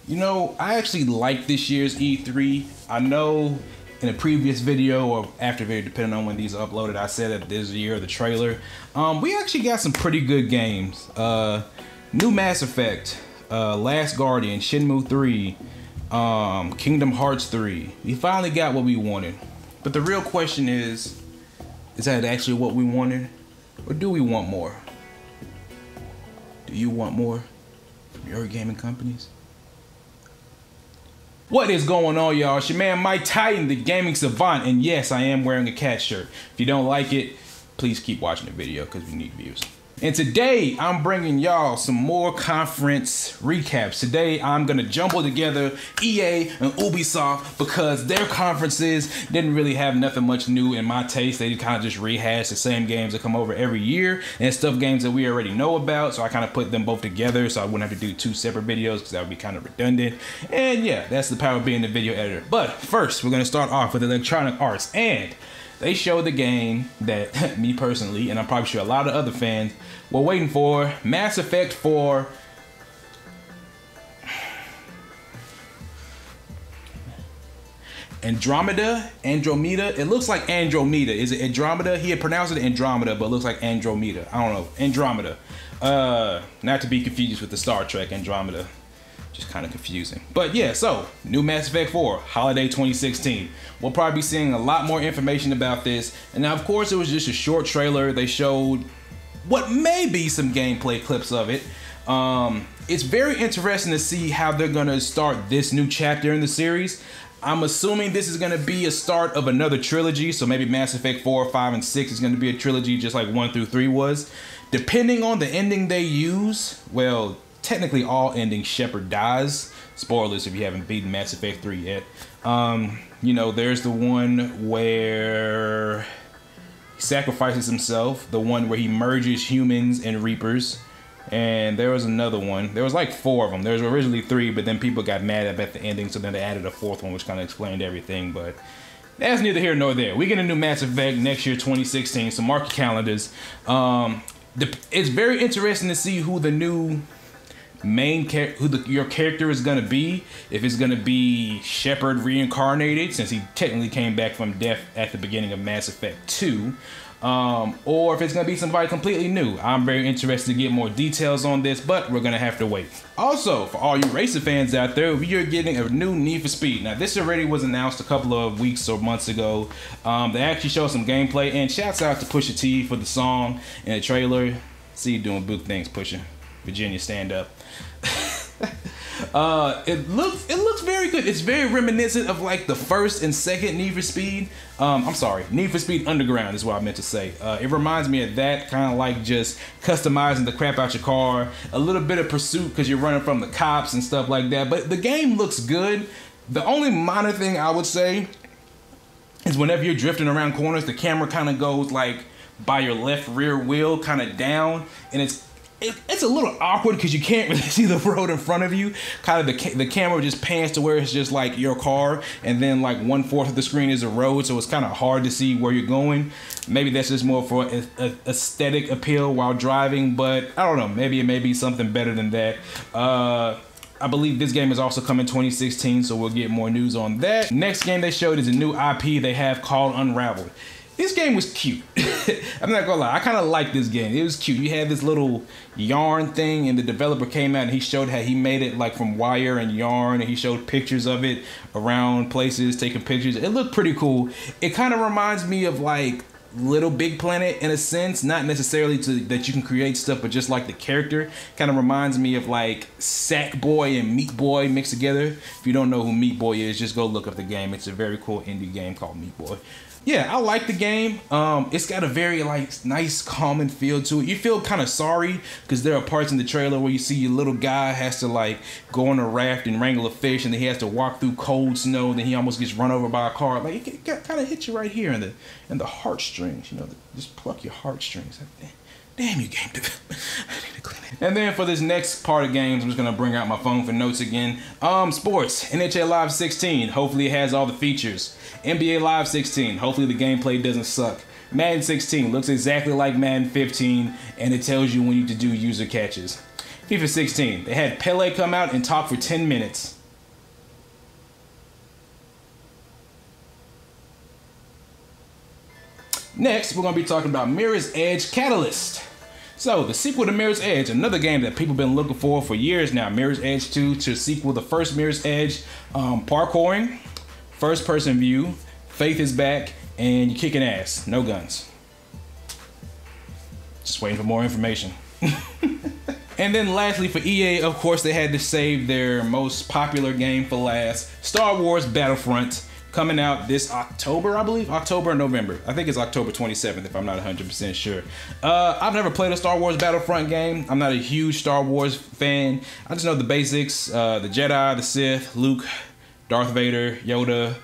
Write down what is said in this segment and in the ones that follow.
You know, I actually like this year's E3. I know in a previous video or after video, depending on when these are uploaded, I said that this is the year of the trailer. We actually got some pretty good games. New Mass Effect, Last Guardian, Shenmue 3, Kingdom Hearts 3. We finally got what we wanted. But the real question is that actually what we wanted? Or do we want more? Do you want more from your gaming companies? What is going on, y'all? It's your man Mike Titan, the gaming savant, and yes, I am wearing a cat shirt. If you don't like it, please keep watching the video because we need views. And today, I'm bringing y'all some more conference recaps. Today, I'm gonna jumble together EA and Ubisoft because their conferences didn't really have nothing much new in my taste. They kind of just rehash the same games that come over every year and stuff games that we already know about. So I kind of put them both together so I wouldn't have to do two separate videos because that would be kind of redundant. And yeah, that's the power of being the video editor. But first, we're gonna start off with Electronic Arts, and they showed the game that me personally, and I'm probably sure a lot of other fans, were waiting for. Mass Effect 4. Andromeda? It looks like Andromeda. Is it Andromeda? He had pronounced it Andromeda, but it looks like Andromeda. I don't know. Andromeda. Not to be confused with the Star Trek Andromeda. Just kind of confusing. But yeah, so new Mass Effect 4, holiday 2016. We'll probably be seeing a lot more information about this. And now, of course, it was just a short trailer. They showed what may be some gameplay clips of it. It's very interesting to see how they're gonna start this new chapter in the series. I'm assuming this is gonna be a start of another trilogy. So maybe Mass Effect 4, 5, and 6 is gonna be a trilogy just like 1 through 3 was. Depending on the ending they use, well, technically all endings, Shepard dies. Spoilers if you haven't beaten Mass Effect 3 yet. You know, there's the one where he sacrifices himself, the one where he merges humans and Reapers, and there was another one. There was like 4 of them. There was originally 3, but then people got mad about the ending, so then they added a 4th one, which kind of explained everything, but that's neither here nor there. We get a new Mass Effect next year, 2016, so mark your calendars. It's very interesting to see who the new your character is gonna be. If it's gonna be Shepard reincarnated, since he technically came back from death at the beginning of Mass Effect 2, or if it's gonna be somebody completely new. I'm very interested to get more details on this, but we're gonna have to wait. Also, for all you racing fans out there, we are getting a new Need for Speed. Now, this already was announced a couple of weeks or months ago. They actually showed some gameplay, and shouts out to Pusha T for the song and the trailer. See you doing big things, Pusha. Virginia, stand up. It looks very good. It's very reminiscent of like the first and second Need for Speed. I'm sorry, Need for Speed Underground is what I meant to say. It reminds me of that, kind of like just customizing the crap out your car. A little bit of pursuit because you're running from the cops and stuff like that. But the game looks good. The only minor thing I would say is whenever you're drifting around corners, the camera kind of goes like by your left rear wheel, kind of down, and it's a little awkward because you can't really see the road in front of you. Kind of the camera just pans to where it's just like your car, and then like 1/4 of the screen is a road, so it's kind of hard to see where you're going. Maybe that's just more for aesthetic appeal while driving, but I don't know. Maybe it may be something better than that. I believe this game is also coming 2016, so we'll get more news on that. Next game they showed is a new IP they have called Unraveled. This game was cute. I'm not gonna lie, I kind of like this game. It was cute. You had this little yarn thing, and the developer came out and he showed how he made it like from wire and yarn, and he showed pictures of it around places, taking pictures. It looked pretty cool. It kind of reminds me of like Little Big Planet in a sense, not necessarily that you can create stuff, but just like the character. Kind of reminds me of like Sackboy and Meat Boy mixed together. If you don't know who Meat Boy is, just go look up the game. It's a very cool indie game called Meat Boy. Yeah, I like the game. It's got a very like nice, calming feel to it. You feel kind of sorry because there are parts in the trailer where you see your little guy has to like go on a raft and wrangle a fish, and then he has to walk through cold snow. Then he almost gets run over by a car. Like it kind of hits you right here in the heartstrings. You know, just pluck your heartstrings. Damn you, game development. I need to clean it. And then for this next part of games, I'm just gonna bring out my phone for notes again. Sports, NHL Live 16. Hopefully it has all the features. NBA Live 16. Hopefully the gameplay doesn't suck. Madden 16 looks exactly like Madden 15, and it tells you when you need to do user catches. FIFA 16. They had Pele come out and talk for 10 minutes. Next, we're going to be talking about Mirror's Edge Catalyst. So, the sequel to Mirror's Edge, another game that people have been looking for years now. Mirror's Edge 2 to sequel the first Mirror's Edge. Parkouring, first person view, Faith is back, and you're kicking ass. No guns. Just waiting for more information. And then lastly for EA, of course, they had to save their most popular game for last. Star Wars Battlefront, coming out this October, I believe. October or November. I think it's October 27th, if I'm not 100% sure. I've never played a Star Wars Battlefront game. I'm not a huge Star Wars fan. I just know the basics. The Jedi, the Sith, Luke, Darth Vader, Yoda,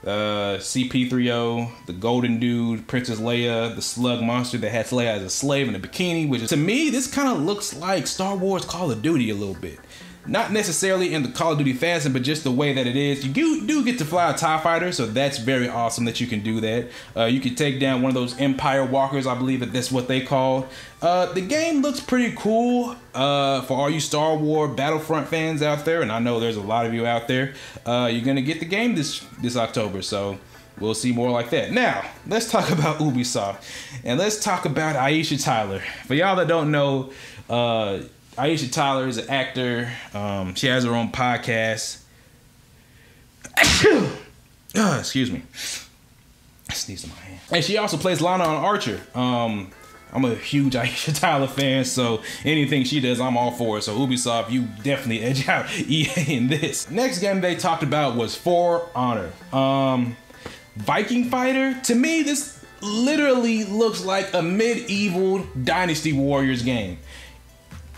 CP3O, the Golden Dude, Princess Leia, the Slug Monster that has Leia as a slave in a bikini, which is, to me, this kind of looks like Star Wars Call of Duty a little bit. Not necessarily in the Call of Duty fashion, but just the way that it is. You do get to fly a TIE fighter, so that's very awesome that you can do that. You can take down one of those Empire Walkers, I believe that's what they call. The game looks pretty cool for all you Star Wars Battlefront fans out there, and I know there's a lot of you out there. You're going to get the game this October, so we'll see more like that. Now, let's talk about Ubisoft, and let's talk about Aisha Tyler. For y'all that don't know, Aisha Tyler is an actor. She has her own podcast. Excuse me. I sneezed in my hand. And she also plays Lana on Archer. I'm a huge Aisha Tyler fan, so anything she does, I'm all for it. So Ubisoft, you definitely edge out EA in this. Next game they talked about was For Honor. Viking Fighter. To me, this literally looks like a medieval Dynasty Warriors game.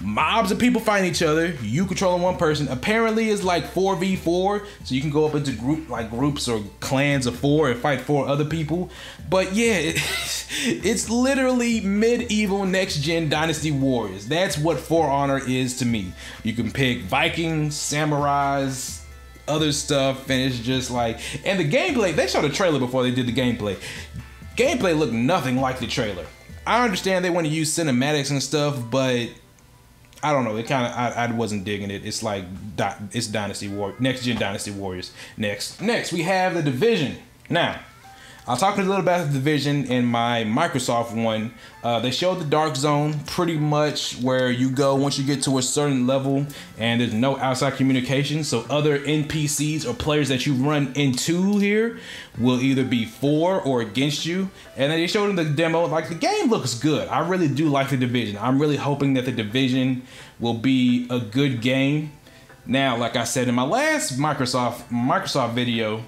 Mobs of people fighting each other, you controlling one person. Apparently it's like 4v4, so you can go up into groups or clans of 4 and fight 4 other people. But yeah, it's literally medieval next-gen Dynasty Warriors. That's what For Honor is to me. You can pick Vikings, samurais, other stuff, and it's just like, and the gameplay, they showed a trailer before they did the gameplay. Gameplay looked nothing like the trailer. I understand they want to use cinematics and stuff, but I don't know. It kind of, I wasn't digging it. It's like, it's Dynasty War, next gen Dynasty Warriors. Next we have The Division. Now, I'll talk a little about The Division in my Microsoft one. They showed the Dark Zone, pretty much where you go once you get to a certain level and there's no outside communication. So other NPCs or players that you run into here will either be for or against you. And then they showed them the demo. Like, the game looks good. I really do like The Division. I'm really hoping that The Division will be a good game. Now, like I said in my last Microsoft video,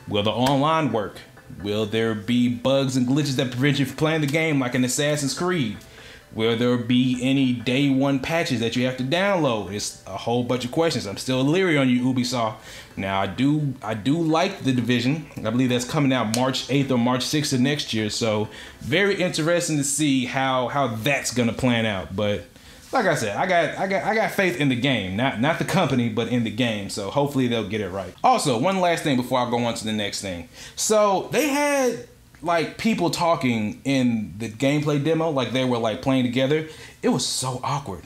will the online work? Will there be bugs and glitches that prevent you from playing the game like in Assassin's Creed? Will there be any day one patches that you have to download? It's a whole bunch of questions. I'm still leery on you, Ubisoft. Now, I do like The Division. I believe that's coming out March 8th or March 6th of next year. So very interesting to see how that's gonna plan out. But like I said, I got faith in the game, not the company, but in the game. So hopefully they'll get it right. Also, one last thing before I go on to the next thing. So they had like people talking in the gameplay demo, like they were like playing together. It was so awkward.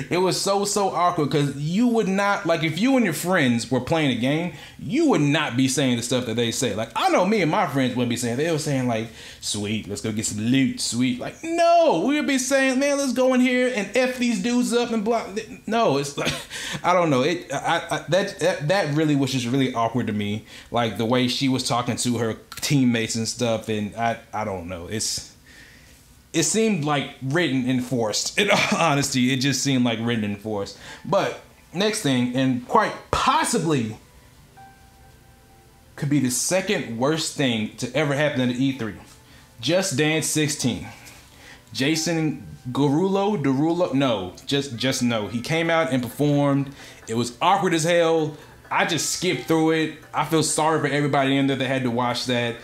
It was so awkward because you would not, like, if you and your friends were playing a game, you would not be saying the stuff that they say. Like, I know me and my friends wouldn't be saying, they were saying like, sweet, let's go get some loot, sweet. Like, no, we would be saying, man, let's go in here and F these dudes up and blah. No, it's like, I don't know. That really was just really awkward to me. Like the way she was talking to her teammates and stuff, and I don't know. It seemed like written and forced. In all honesty, it just seemed like written and forced. But next thing, and quite possibly could be the second worst thing to ever happen at E3. Just Dance 16. Jason Derulo, no, just no. He came out and performed. It was awkward as hell. I just skipped through it. I feel sorry for everybody in there that had to watch that.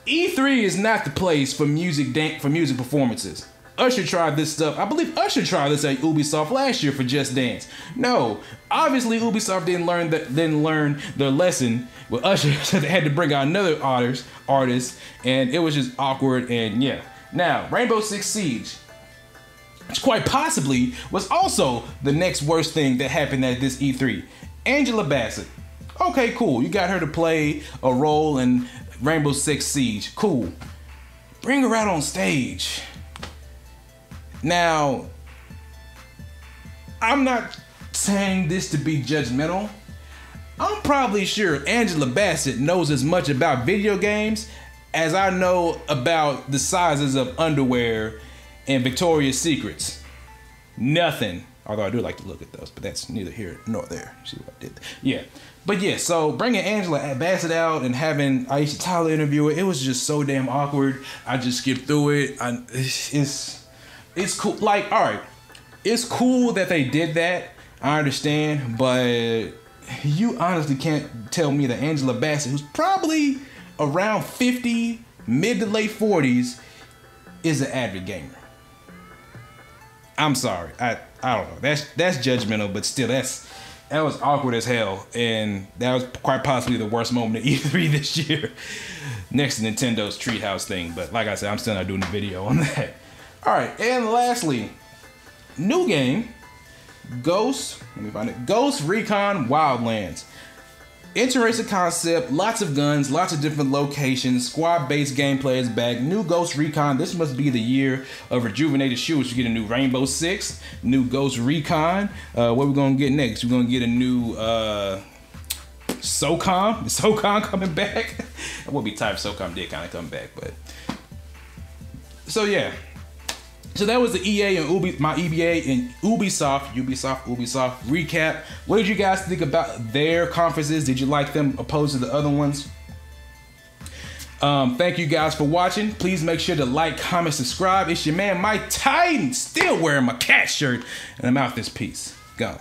E3 is not the place for music performances. Usher tried this stuff. I believe Usher tried this at Ubisoft last year for Just Dance. No, obviously Ubisoft didn't learn their lesson with Usher, so they had to bring out another artist, and it was just awkward. And yeah, now Rainbow Six Siege. which quite possibly was also the next worst thing that happened at this E3. Angela Bassett. Okay, cool. You got her to play a role in Rainbow Six Siege. Cool. Bring her out on stage. Now, I'm not saying this to be judgmental. I'm probably sure Angela Bassett knows as much about video games as I know about the sizes of underwear and Victoria's Secrets. Nothing. Although I do like to look at those, but that's neither here nor there. See what I did? Yeah. But yeah, so bringing Angela Bassett out and having Aisha Tyler interview her, it was just so damn awkward. I just skipped through it. It's cool. Like, all right, it's cool that they did that. I understand, but you honestly can't tell me that Angela Bassett, who's probably around 50, mid to late 40s, is an avid gamer. I'm sorry. I don't know. That's judgmental, but still, that was awkward as hell, and that was quite possibly the worst moment of E3 this year, next to Nintendo's Treehouse thing. But like I said, I'm still not doing a video on that. All right, and lastly, new game, Ghost Recon Wildlands. Interesting concept, lots of guns, lots of different locations, squad-based gameplay is back. New Ghost Recon, this must be the year of rejuvenated shooters. You get a new Rainbow Six, new Ghost Recon. What we're gonna get next? We're gonna get a new SOCOM. Is SOCOM coming back? It would be tight if SOCOM did kind of come back, but so yeah. So that was the EA and Ubisoft recap. What did you guys think about their conferences? Did you like them opposed to the other ones? Thank you guys for watching. Please make sure to like, comment, subscribe. It's your man Mike Titan, still wearing my cat shirt, and I'm out this piece. Go.